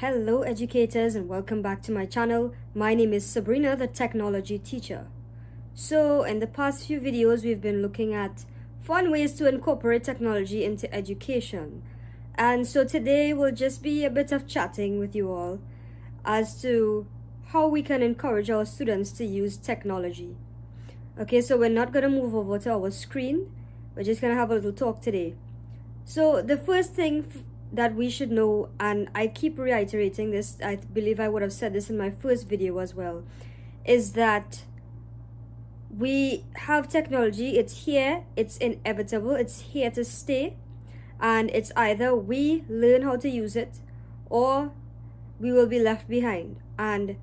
Hello educators and welcome back to my channel. My name is Sabrina, the technology teacher. So in the past few videos we've been looking at fun ways to incorporate technology into education. And so today will just be a bit of chatting with you all as to how we can encourage our students to use technology. Okay, so we're not going to move over to our screen. We're just going to have a little talk today. So the first thing that we should know, and I keep reiterating this, I believe I would have said this in my first video as well, is that we have technology. It's here, it's inevitable, it's here to stay, and it's either we learn how to use it or we will be left behind. And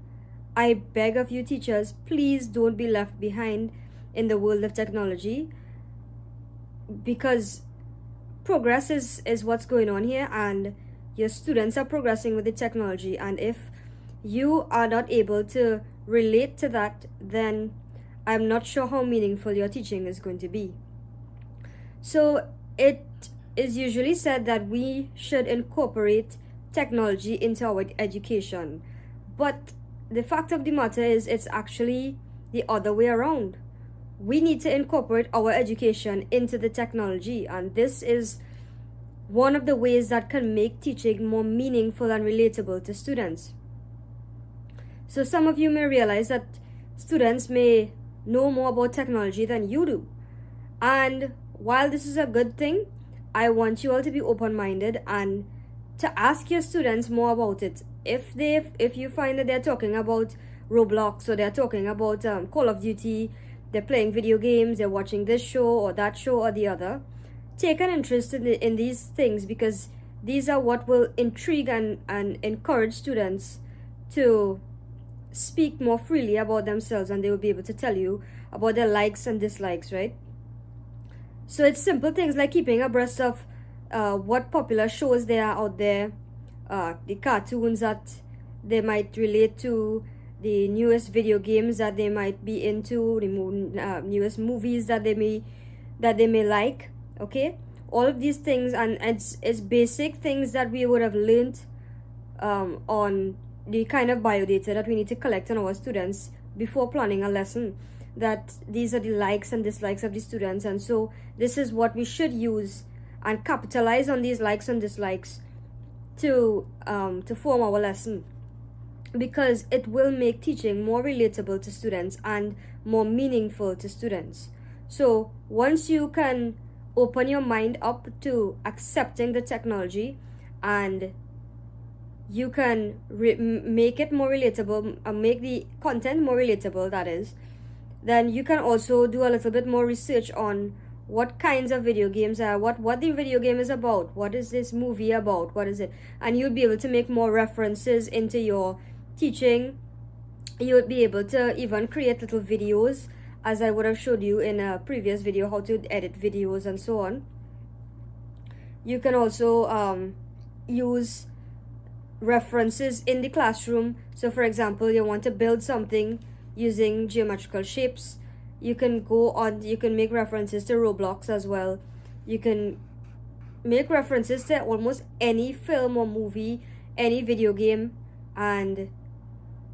I beg of you teachers, please don't be left behind in the world of technology, because progress is what's going on here, and your students are progressing with the technology, and if you are not able to relate to that, then I'm not sure how meaningful your teaching is going to be. So it is usually said that we should incorporate technology into our education, but the fact of the matter is it's actually the other way around. We need to incorporate our education into the technology, and this is one of the ways that can make teaching more meaningful and relatable to students. So some of you may realize that students may know more about technology than you do, and while this is a good thing, I want you all to be open-minded and to ask your students more about it. If you find that they're talking about Roblox, or they're talking about Call of Duty, they're playing video games, they're watching this show or that show or the other, take an interest in these things, because these are what will intrigue and encourage students to speak more freely about themselves, and they will be able to tell you about their likes and dislikes, right? So it's simple things like keeping abreast of what popular shows there are out there, the cartoons that they might relate to, the newest video games that they might be into, the newest movies that they may like. Okay, all of these things, and it's basic things that we would have learned on the kind of biodata that we need to collect on our students before planning a lesson, that these are the likes and dislikes of the students, and so this is what we should use and capitalize on these likes and dislikes to form our lesson, because it will make teaching more relatable to students and more meaningful to students. So once you can open your mind up to accepting the technology, and you can make it more relatable, make the content more relatable, that is, then you can also do a little bit more research on what kinds of video games are, what the video game is about, what is this movie about, what is it, and you'll be able to make more references into your teaching. You would be able to even create little videos, as I would have showed you in a previous video, how to edit videos and so on. You can also use references in the classroom. So for example, you want to build something using geometrical shapes, you can make references to Roblox as well. You can make references to almost any film or movie, any video game, and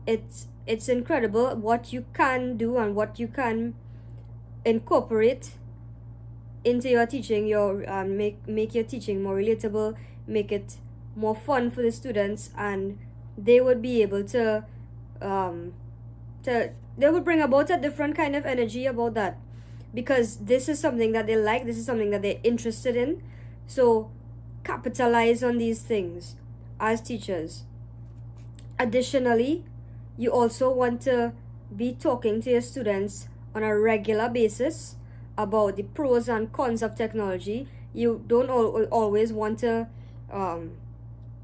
it's incredible what you can do and what you can incorporate into your teaching. Make your teaching more relatable, make it more fun for the students, and they would be able to they would bring about a different kind of energy about that, because this is something that they like, this is something that they're interested in. So capitalize on these things as teachers. Additionally, you also want to be talking to your students on a regular basis about the pros and cons of technology. You don't always want to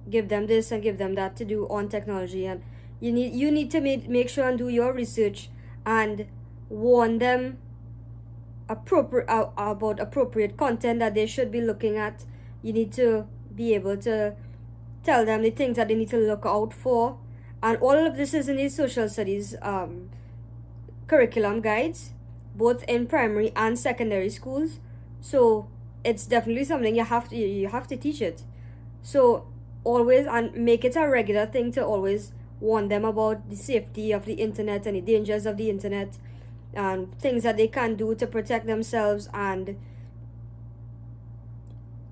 give them this and give them that to do on technology, and you need to make sure and do your research and warn them about appropriate content that they should be looking at. You need to be able to tell them the things that they need to look out for, and all of this is in the social studies curriculum guides, both in primary and secondary schools. So it's definitely something you have to teach it. So always, and make it a regular thing to always warn them about the safety of the internet and the dangers of the internet and things that they can do to protect themselves, and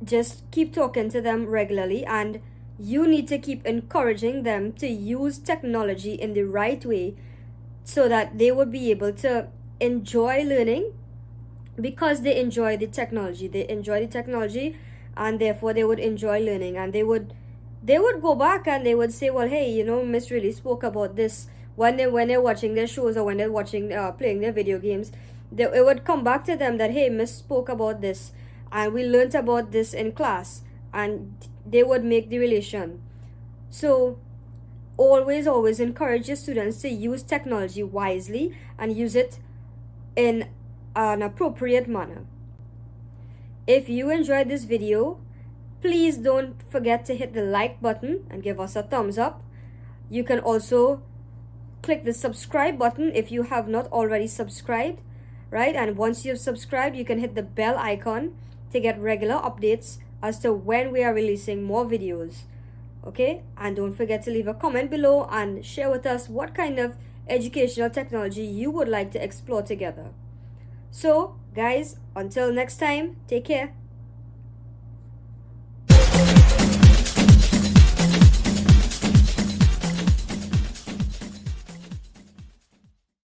just keep talking to them regularly. And you need to keep encouraging them to use technology in the right way so that they would be able to enjoy learning, because they enjoy the technology. They enjoy the technology, and therefore they would enjoy learning, and they would go back and they would say, well, hey, you know, Miss really spoke about this when they're watching their shows, or when they're watching playing their video games. It would come back to them that, hey, Miss spoke about this and we learned about this in class, and they would make the relation. So always encourage your students to use technology wisely and use it in an appropriate manner. If you enjoyed this video, please don't forget to hit the like button and give us a thumbs up. You can also click the subscribe button if you have not already subscribed, right? And once you've subscribed, you can hit the bell icon to get regular updates as to when we are releasing more videos. Okay? And don't forget to leave a comment below and share with us what kind of educational technology you would like to explore together. So, guys, until next time, take care.